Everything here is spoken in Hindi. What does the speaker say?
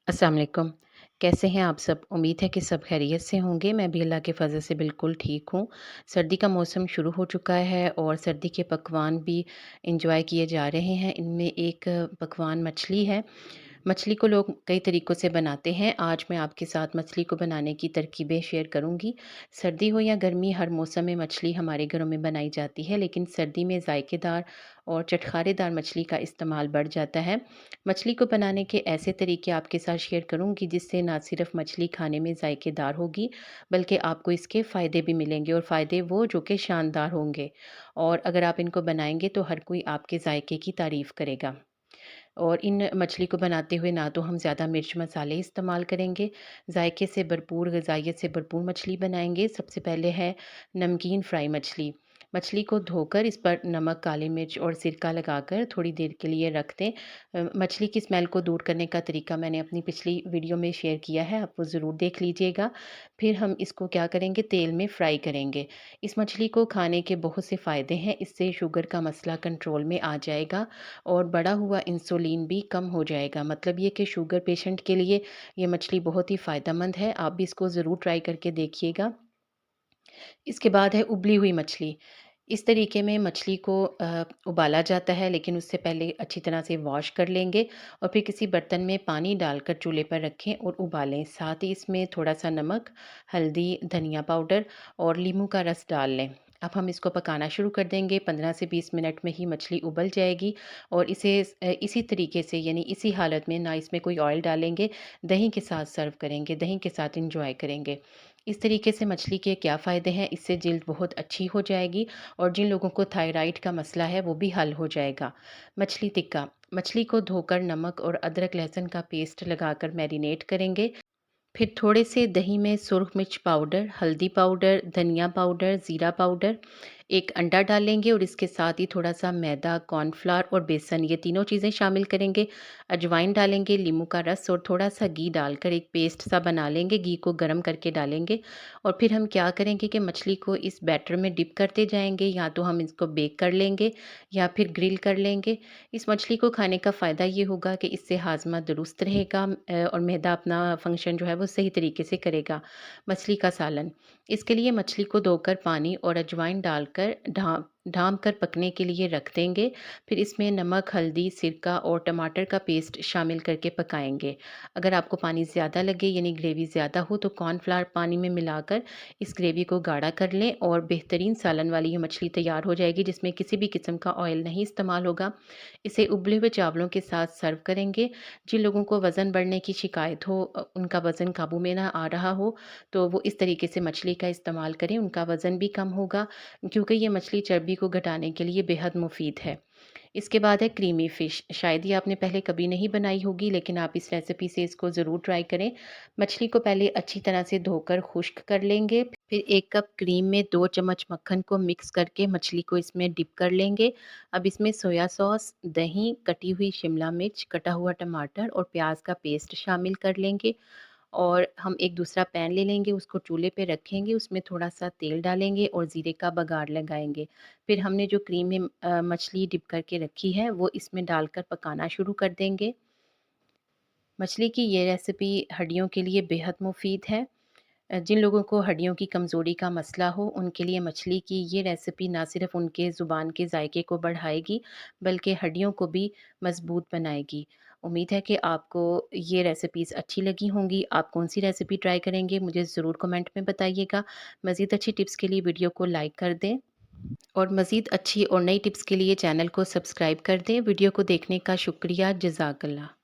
अस्सलाम वालेकुम। कैसे हैं आप सब? उम्मीद है कि सब खैरियत से होंगे। मैं भी अल्लाह के फ़ज़ल से बिल्कुल ठीक हूँ। सर्दी का मौसम शुरू हो चुका है और सर्दी के पकवान भी एंजॉय किए जा रहे हैं। इनमें एक पकवान मछली है। मछली को लोग कई तरीक़ों से बनाते हैं। आज मैं आपके साथ मछली को बनाने की तरकीबें शेयर करूँगी। सर्दी हो या गर्मी, हर मौसम में मछली हमारे घरों में बनाई जाती है, लेकिन सर्दी में ज़ायकेदार और चटखारेदार मछली का इस्तेमाल बढ़ जाता है। मछली को बनाने के ऐसे तरीके आपके साथ शेयर करूँगी जिससे ना सिर्फ मछली खाने में ज़ायकेदार होगी, बल्कि आपको इसके फ़ायदे भी मिलेंगे और फ़ायदे वो जो कि शानदार होंगे। और अगर आप इनको बनाएँगे तो हर कोई आपके ज़ायके की तारीफ़ करेगा। और इन मछली को बनाते हुए ना तो हम ज़्यादा मिर्च मसाले इस्तेमाल करेंगे, ज़ायके से भरपूर, ग़िज़ाइयत से भरपूर मछली बनाएँगे। सबसे पहले है नमकीन फ्राई मछली। मछली को धोकर इस पर नमक, काली मिर्च और सिरका लगाकर थोड़ी देर के लिए रख दें। मछली की स्मेल को दूर करने का तरीका मैंने अपनी पिछली वीडियो में शेयर किया है, आप वो ज़रूर देख लीजिएगा। फिर हम इसको क्या करेंगे, तेल में फ्राई करेंगे। इस मछली को खाने के बहुत से फ़ायदे हैं, इससे शुगर का मसला कंट्रोल में आ जाएगा और बढ़ा हुआ इंसुलिन भी कम हो जाएगा। मतलब ये कि शुगर पेशेंट के लिए ये मछली बहुत ही फ़ायदेमंद है। आप भी इसको ज़रूर ट्राई करके देखिएगा। इसके बाद है उबली हुई मछली। इस तरीके में मछली को उबाला जाता है, लेकिन उससे पहले अच्छी तरह से वॉश कर लेंगे और फिर किसी बर्तन में पानी डालकर चूल्हे पर रखें और उबालें। साथ ही इसमें थोड़ा-सा नमक, हल्दी, धनिया पाउडर और नींबू का रस डाल लें। अब हम इसको पकाना शुरू कर देंगे। 15 से 20 मिनट में ही मछली उबल जाएगी और इसी तरीके से, यानी इसी हालत में, ना इसमें कोई ऑयल डालेंगे, दही के साथ सर्व करेंगे, दही के साथ एंजॉय करेंगे। इस तरीके से मछली के क्या फ़ायदे हैं, इससे जल्द बहुत अच्छी हो जाएगी और जिन लोगों को थायराइड का मसला है वो भी हल हो जाएगा। मछली टिक्का, मछली को धोकर नमक और अदरक लहसुन का पेस्ट लगाकर मैरिनेट करेंगे। फिर थोड़े से दही में सुरख मिर्च पाउडर, हल्दी पाउडर, धनिया पाउडर, ज़ीरा पाउडर, एक अंडा डालेंगे और इसके साथ ही थोड़ा-सा मैदा, कॉर्नफ्लोर और बेसन, ये तीनों चीज़ें शामिल करेंगे। अजवाइन डालेंगे, नींबू का रस और थोड़ा-सा घी डालकर एक पेस्ट सा बना लेंगे। घी को गरम करके डालेंगे और फिर हम क्या करेंगे कि मछली को इस बैटर में डिप करते जाएँगे। या तो हम इसको बेक कर लेंगे या फिर ग्रिल कर लेंगे। इस मछली को खाने का फ़ायदा ये होगा कि इससे हाज़मा दुरुस्त रहेगा और मैदा अपना फ़ंक्शन जो है वो सही तरीके से करेगा। मछली का सालन, इसके लिए मछली को धोकर पानी और अजवाइन डालकर ढाँप कर पकने के लिए रख देंगे। फिर इसमें नमक, हल्दी, सिरका और टमाटर का पेस्ट शामिल करके पकाएँगे। अगर आपको पानी ज़्यादा लगे, यानी ग्रेवी ज़्यादा हो, तो कॉर्नफ्लावर पानी में मिलाकर इस ग्रेवी को गाढ़ा कर लें और बेहतरीन सालन वाली ये मछली तैयार हो जाएगी, जिसमें किसी भी किस्म का ऑयल नहीं इस्तेमाल होगा। इसे उबले हुए चावलों के साथ सर्व करेंगे। जिन लोगों को वज़न बढ़ने की शिकायत हो, उनका वज़न काबू में ना आ रहा हो, तो वो इस तरीके से मछली का इस्तेमाल करें, उनका वज़न भी कम होगा, क्योंकि ये मछली चर्बी को घटाने के लिए बेहद मुफ़ीद है। इसके बाद है क्रीमी फ़िश। शायद ये आपने पहले कभी नहीं बनाई होगी, लेकिन आप इस रेसिपी से इसको ज़रूर ट्राई करें। मछली को पहले अच्छी तरह से धोकर खुश्क कर लेंगे। फिर 1 कप क्रीम में 2 चम्मच मक्खन को मिक्स करके मछली को इसमें डिप कर लेंगे। अब इसमें सोया सॉस, दही, कटी हुई शिमला मिर्च, कटा हुआ टमाटर और प्याज का पेस्ट शामिल कर लेंगे और हम एक दूसरा पैन ले लेंगे, उसको चूल्हे पे रखेंगे, उसमें थोड़ा-सा तेल डालेंगे और ज़ीरे का बघार लगाएँगे। फिर हमने जो क्रीम में मछली डिप करके रखी है, वो इसमें डालकर पकाना शुरू कर देंगे। मछली की ये रेसिपी हड्डियों के लिए बेहद मुफ़ीद है। जिन लोगों को हड्डियों की कमज़ोरी का मसला हो, उनके लिए मछली की ये रेसिपी ना सिर्फ़ उनके ज़ुबान के जायके को बढ़ाएगी, बल्कि हड्डियों को भी मज़बूत बनाएगी। उम्मीद है कि आपको ये रेसिपीज़ अच्छी लगी होंगी। आप कौन-सी रेसिपी ट्राई करेंगे, मुझे ज़रूर कमेंट में बताइएगा। मज़ीद अच्छी टिप्स के लिए वीडियो को लाइक कर दें और मज़ीद अच्छी और नई टिप्स के लिए चैनल को सब्सक्राइब कर दें। वीडियो को देखने का शुक्रिया। जज़ाकल्लाह।